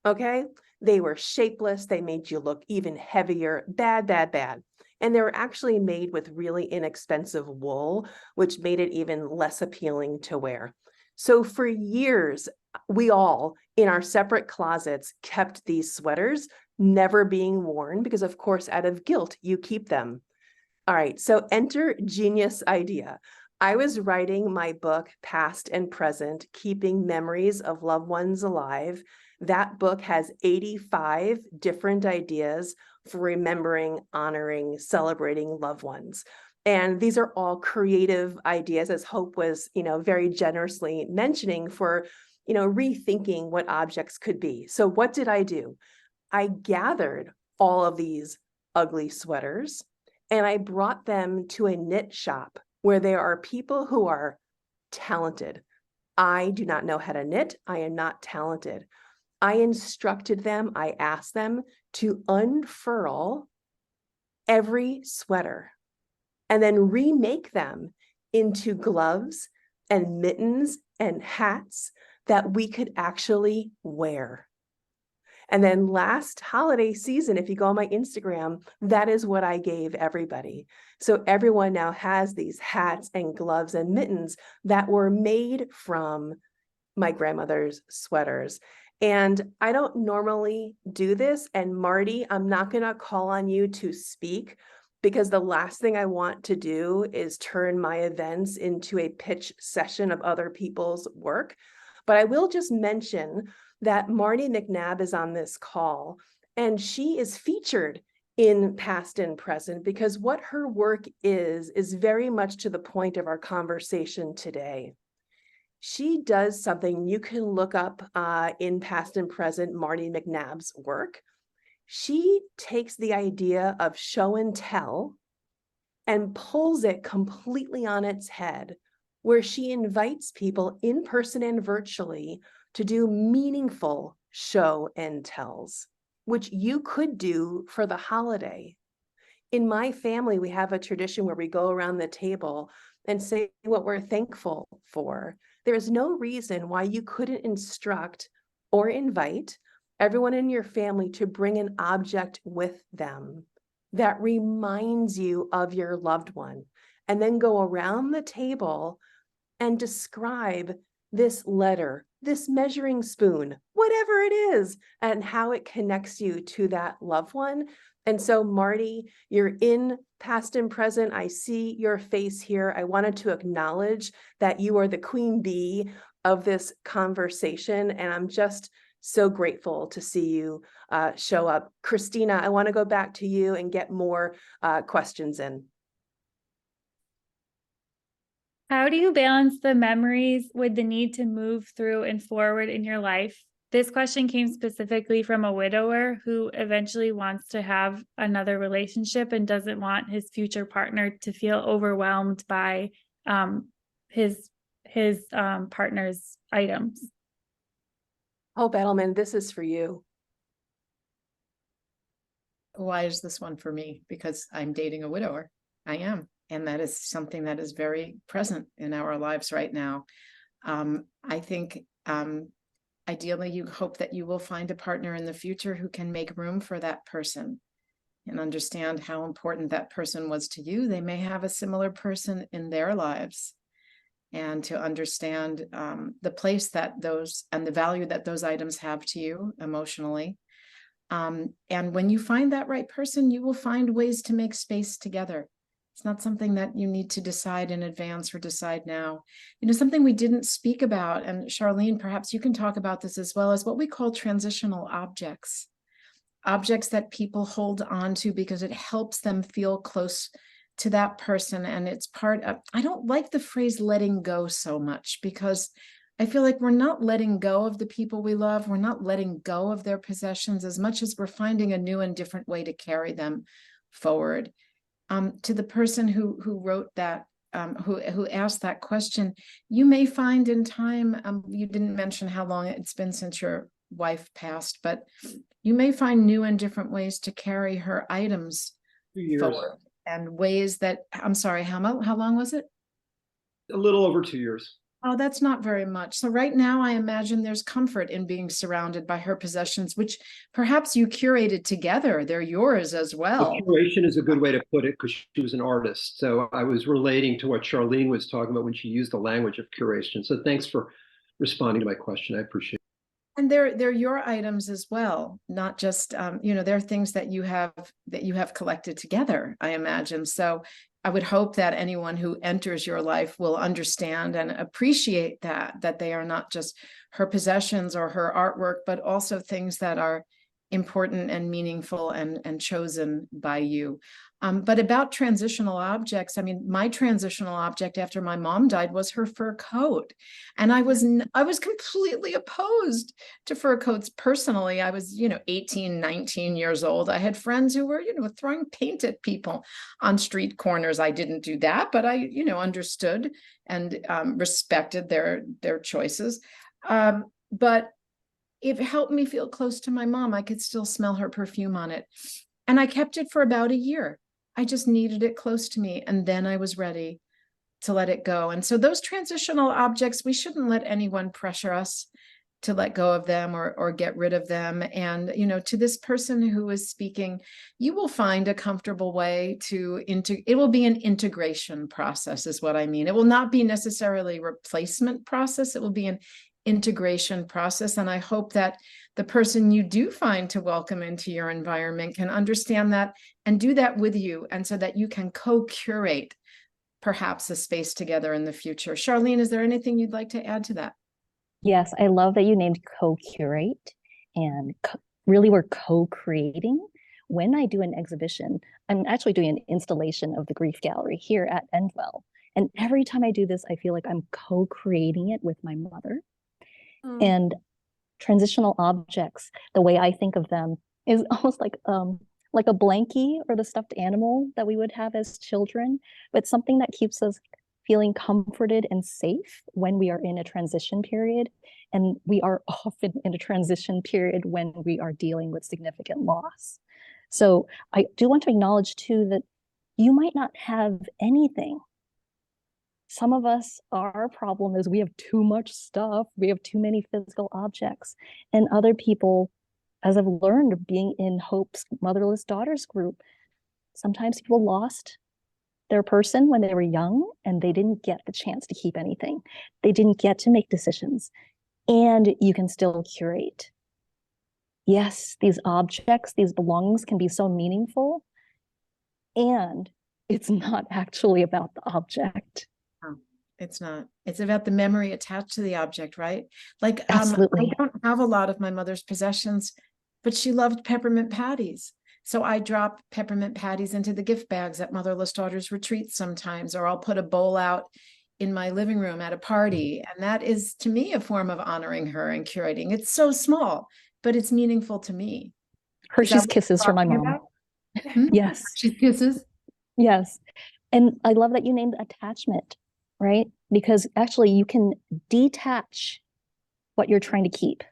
Speaker 2: okay? They were shapeless. They made you look even heavier. Bad, bad, bad. And they were actually made with really inexpensive wool, which made it even less appealing to wear. So for years, we all, in our separate closets, kept these sweaters, never being worn, because of course, out of guilt, you keep them. All right, so enter genius idea. I was writing my book, Past and Present, Keeping Memories of Loved Ones Alive. That book has 85 different ideas for remembering, honoring, celebrating loved ones. And these are all creative ideas, as Hope was, very generously mentioning, for, rethinking what objects could be. So what did I do? I gathered all of these ugly sweaters and I brought them to a knit shop where there are people who are talented. I do not know how to knit. I am not talented. I instructed them, I asked them to unfurl every sweater and then remake them into gloves and mittens and hats that we could actually wear. And then last holiday season, if you go on my Instagram, that is what I gave everybody. So everyone now has these hats and gloves and mittens that were made from my grandmother's sweaters. And I don't normally do this. And Marty, I'm not going to call on you to speak, because the last thing I want to do is turn my events into a pitch session of other people's work. But I will just mention that Marty McNabb is on this call, and she is featured in Past and Present because what her work is very much to the point of our conversation today. She does something you can look up in Past and Present, Marty McNabb's work. She takes the idea of show and tell and pulls it completely on its head, where she invites people in person and virtually to do meaningful show and tells, which you could do for the holiday. In my family, we have a tradition where we go around the table and say what we're thankful for. There is no reason why you couldn't instruct or invite everyone in your family to bring an object with them that reminds you of your loved one, and then go around the table and describe this letter, this measuring spoon, whatever it is, and how it connects you to that loved one. And so, Marty, you're in past and present. I see your face here. I wanted to acknowledge that you are the queen bee of this conversation. And I'm just so grateful to see you show up. Christina, I want to go back to you and get more questions in.
Speaker 6: How do you balance the memories with the need to move through and forward in your life? This question came specifically from a widower who eventually wants to have another relationship and doesn't want his future partner to feel overwhelmed by his partner's items.
Speaker 2: Hope Edelman, this is for you.
Speaker 4: Why is this one for me? Because I'm dating a widower. I am. And that is something that is very present in our lives right now. I think ideally you hope that you will find a partner in the future who can make room for that person and understand how important that person was to you. They may have a similar person in their lives, and to understand the place that those and the value that those items have to you emotionally. And when you find that right person, you will find ways to make space together. It's not something that you need to decide in advance or decide now. You know, something we didn't speak about, and Charlene, perhaps you can talk about this as well, is what we call transitional objects. Objects that people hold on to because it helps them feel close to that person. And it's part of, I don't like the phrase letting go so much, because I feel like we're not letting go of the people we love. We're not letting go of their possessions as much as we're finding a new and different way to carry them forward. To the person who wrote that, who asked that question, you may find in time, you didn't mention how long it's been since your wife passed, but you may find new and different ways to carry her items
Speaker 7: 2 years.
Speaker 4: forward, and ways that, I'm sorry, how long was it?
Speaker 7: A little over 2 years.
Speaker 4: Oh, that's not very much. So right now, I imagine there's comfort in being surrounded by her possessions, which perhaps you curated together. They're yours as well.
Speaker 7: Curation is a good way to put it, because she was an artist. So I was relating to what Charlene was talking about when she used the language of curation. So thanks for responding to my question. I appreciate it.
Speaker 4: And they're your items as well, not just they're things that you have collected together, I imagine. So I would hope that anyone who enters your life will understand and appreciate that they are not just her possessions or her artwork, but also things that are important and meaningful and chosen by you. But about transitional objects, I mean, my transitional object after my mom died was her fur coat. And I was completely opposed to fur coats personally. I was, 18, 19 years old. I had friends who were, throwing paint at people on street corners. I didn't do that, but I, understood and respected their choices. But it helped me feel close to my mom. I could still smell her perfume on it. And I kept it for about a year. I just needed it close to me. And then I was ready to let it go. And so those transitional objects, we shouldn't let anyone pressure us to let go of them or get rid of them. And, to this person who is speaking, you will find a comfortable way it will be an integration process is what I mean. It will not be necessarily a replacement process. It will be an integration process. And I hope that the person you do find to welcome into your environment can understand that and do that with you. And so that you can co-curate perhaps a space together in the future. Charlene, is there anything you'd like to add to that?
Speaker 5: Yes, I love that you named co-curate, and really we're co-creating. When I do an exhibition, I'm actually doing an installation of the Grief Gallery here at Endwell. And every time I do this, I feel like I'm co-creating it with my mother. And transitional objects, the way I think of them is almost like a blankie or the stuffed animal that we would have as children, but something that keeps us feeling comforted and safe when we are in a transition period. And we are often in a transition period when we are dealing with significant loss. So I do want to acknowledge too that you might not have anything. Some of us, our problem is we have too much stuff. We have too many physical objects. And other people, as I've learned being in Hope's Motherless Daughters group, sometimes people lost their person when they were young and they didn't get the chance to keep anything. They didn't get to make decisions. and you can still curate. Yes, these objects, these belongings can be so meaningful, and it's not actually about the object.
Speaker 4: No, it's not. It's about the memory attached to the object, right? Like,
Speaker 5: Absolutely.
Speaker 4: I don't have a lot of my mother's possessions, but she loved peppermint patties. So I drop peppermint patties into the gift bags at Motherless Daughters retreats sometimes, or I'll put a bowl out in my living room at a party. And that is, to me, a form of honoring her and curating. It's so small, but it's meaningful to me.
Speaker 5: Hershey's Kisses for my
Speaker 4: talking
Speaker 5: mom.
Speaker 4: about?
Speaker 5: Yes.
Speaker 4: Hershey's Kisses.
Speaker 5: Yes. And I love that you named attachment, right? Because actually you can detach what you're trying to keep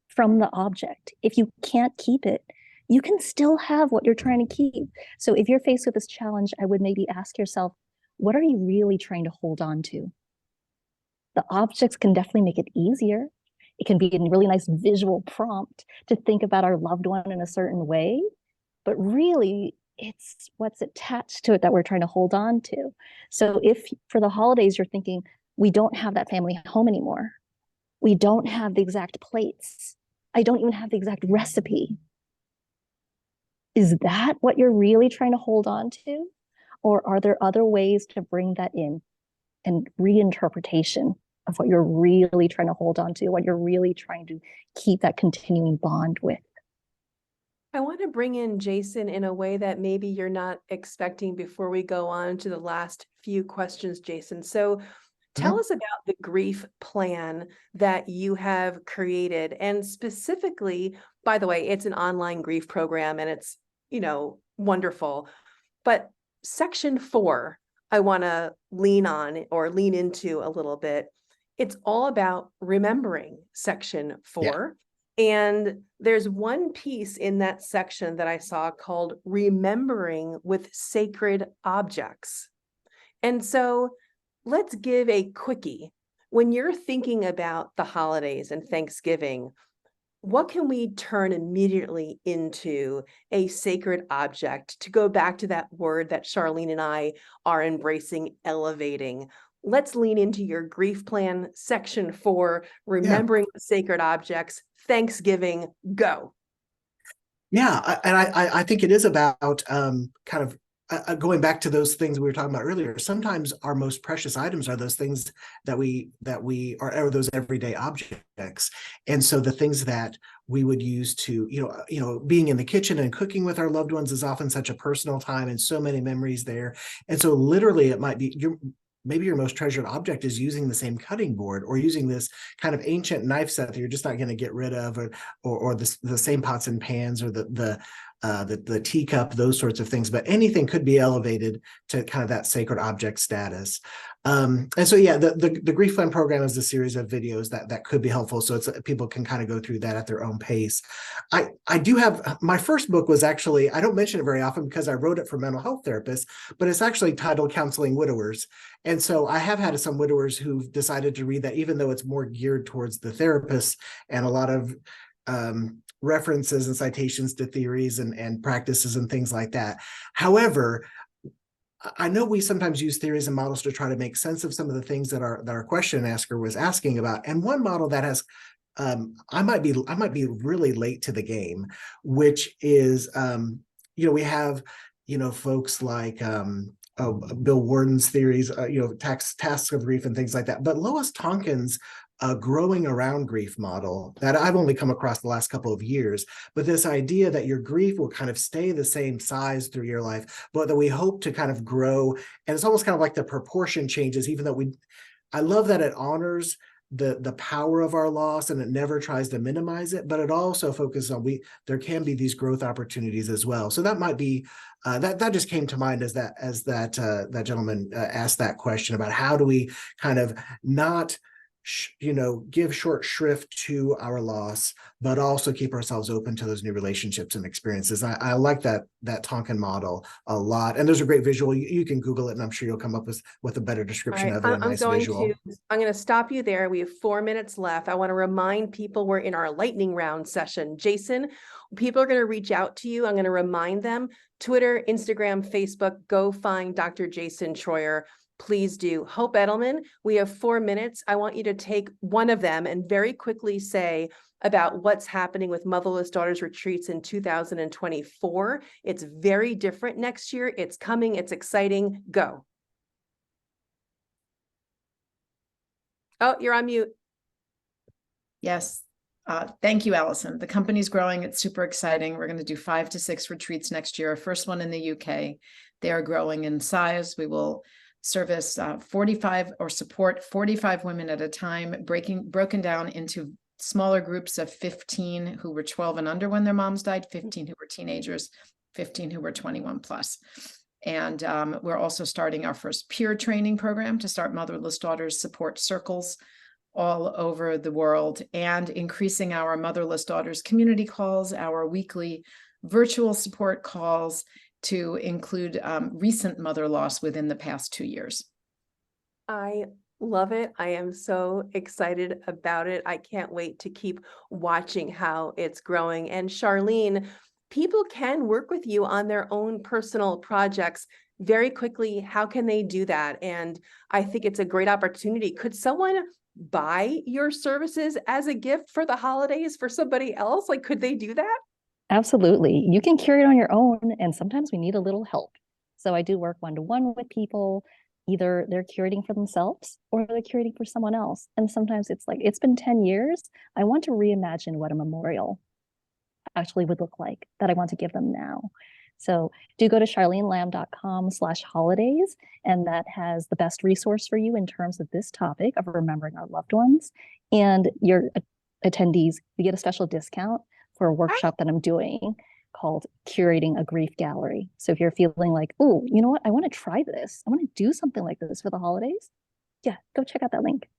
Speaker 5: from the object. If you can't keep it, you can still have what you're trying to keep. So if you're faced with this challenge, I would maybe ask yourself, what are you really trying to hold on to? The objects can definitely make it easier. It can be a really nice visual prompt to think about our loved one in a certain way, but really it's what's attached to it that we're trying to hold on to. So if for the holidays, you're thinking, we don't have that family home anymore. We don't have the exact plates. I don't even have the exact recipe. Is that what you're really trying to hold on to? Or are there other ways to bring that in and reinterpretation of what you're really trying to hold on to, what you're really trying to keep that continuing bond with?
Speaker 2: I want to bring in Jason in a way that maybe you're not expecting before we go on to the last few questions, Jason. So tell us about the grief plan that you have created. And specifically, by the way, it's an online grief program and it's, wonderful. But section 4, I want to lean on or lean into a little bit. It's all about remembering section 4. And there's one piece in that section that I saw called remembering with sacred objects. And so let's give a quickie. When you're thinking about the holidays and Thanksgiving, what can we turn immediately into a sacred object? To go back to that word that Charlene and I are embracing, elevating. Let's lean into your grief plan, section 4, remembering sacred objects, Thanksgiving, go.
Speaker 3: Yeah, and I think it is about kind of going back to those things we were talking about earlier. Sometimes our most precious items are those things that we are those everyday objects, and so the things that we would use to being in the kitchen and cooking with our loved ones is often such a personal time and so many memories there. And so literally, it might be maybe your most treasured object is using the same cutting board or using this kind of ancient knife set that you're just not going to get rid of, or the same pots and pans, or the teacup, those sorts of things. But anything could be elevated to kind of that sacred object status. And so, the Grief Plan program is a series of videos that could be helpful. So people can kind of go through that at their own pace. I do have, my first book was actually, I don't mention it very often because I wrote it for mental health therapists, but it's actually titled Counseling Widowers. And so I have had some widowers who've decided to read that, even though it's more geared towards the therapists and a lot of references and citations to theories and practices and things like that. However, I know we sometimes use theories and models to try to make sense of some of the things that our question asker was asking about. And one model that has, I might be really late to the game, which is, we have, folks like Bill Warden's theories, tasks of grief and things like that. But Lois Tonkin's growing around grief model that I've only come across the last couple of years, but this idea that your grief will kind of stay the same size through your life, but that we hope to kind of grow. And it's almost kind of like the proportion changes, even though I love that it honors the power of our loss and it never tries to minimize it, but it also focuses on there can be these growth opportunities as well. So that might be that just came to mind as that gentleman asked that question about how do we kind of not give short shrift to our loss, but also keep ourselves open to those new relationships and experiences. I like that Tonkin model a lot. And there's a great visual. You can Google it and I'm sure you'll come up with a better description of it. I'm
Speaker 2: going to stop you there. We have 4 minutes left. I want to remind people we're in our lightning round session. Jason, people are going to reach out to you. I'm going to remind them, Twitter, Instagram, Facebook, go find Dr. Jason Troyer. please do. Hope Edelman, we have 4 minutes. I want you to take one of them and very quickly say about what's happening with Motherless Daughters Retreats in 2024. It's very different next year. It's coming. It's exciting. Go. Oh, you're on mute.
Speaker 4: Yes. Thank you, Allison. The company's growing. It's super exciting. We're going to do 5 to 6 retreats next year. First one in the UK. They are growing in size. We will service 45 or support 45 women at a time, broken down into smaller groups of 15 who were 12 and under when their moms died, 15 who were teenagers, 15 who were 21 plus. And we're also starting our first peer training program to start motherless daughters support circles all over the world, and increasing our motherless daughters community calls, our weekly virtual support calls, to include recent mother loss within the past 2 years.
Speaker 2: I love it. I am so excited about it. I can't wait to keep watching how it's growing. And Charlene, people can work with you on their own personal projects very quickly. How can they do that? And I think it's a great opportunity. Could someone buy your services as a gift for the holidays for somebody else? Like, could they do that?
Speaker 5: Absolutely. You can curate on your own, and sometimes we need a little help. So I do work one-to-one with people. Either they're curating for themselves or they're curating for someone else. And sometimes it's like, it's been 10 years. I want to reimagine what a memorial actually would look like that I want to give them now. So do go to charlenelamb.com/holidays, and that has the best resource for you in terms of this topic of remembering our loved ones. And your attendees, you get a special discount for a workshop that I'm doing called Curating a Grief Gallery. So if you're feeling like, oh, you know what, I want to try this, I want to do something like this for the holidays, yeah, go check out that link.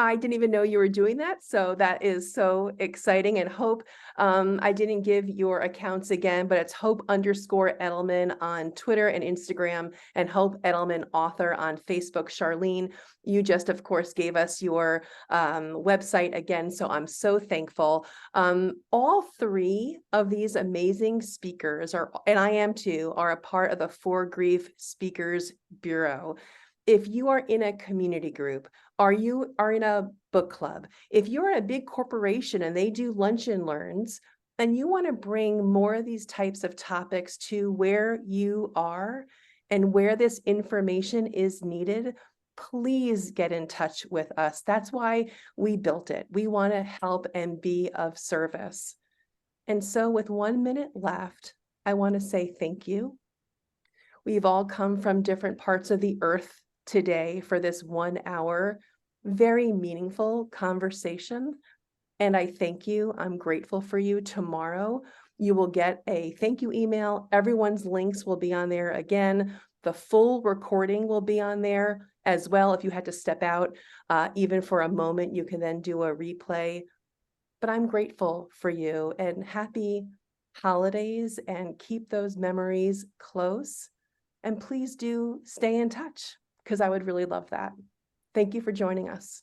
Speaker 2: I didn't even know you were doing that. So that is so exciting. And Hope, I didn't give your accounts again, but it's Hope_Edelman on Twitter and Instagram, and Hope Edelman author on Facebook. Charlene, you just, of course, gave us your website again. So I'm so thankful. All 3 of these amazing speakers are, and I am too, are a part of the For Grief Speakers Bureau. If you are in a community group, or you are in a book club, if you're in a big corporation and they do lunch and learns, and you want to bring more of these types of topics to where you are and where this information is needed, please get in touch with us. That's why we built it. We want to help and be of service. And so with 1 minute left, I want to say thank you. We've all come from different parts of the earth today for this 1 hour, very meaningful conversation. And I thank you. I'm grateful for you. Tomorrow, you will get a thank you email. Everyone's links will be on there again. The full recording will be on there as well. If you had to step out, even for a moment, you can then do a replay. But I'm grateful for you, and happy holidays, and keep those memories close. And please do stay in touch, because I would really love that. Thank you for joining us.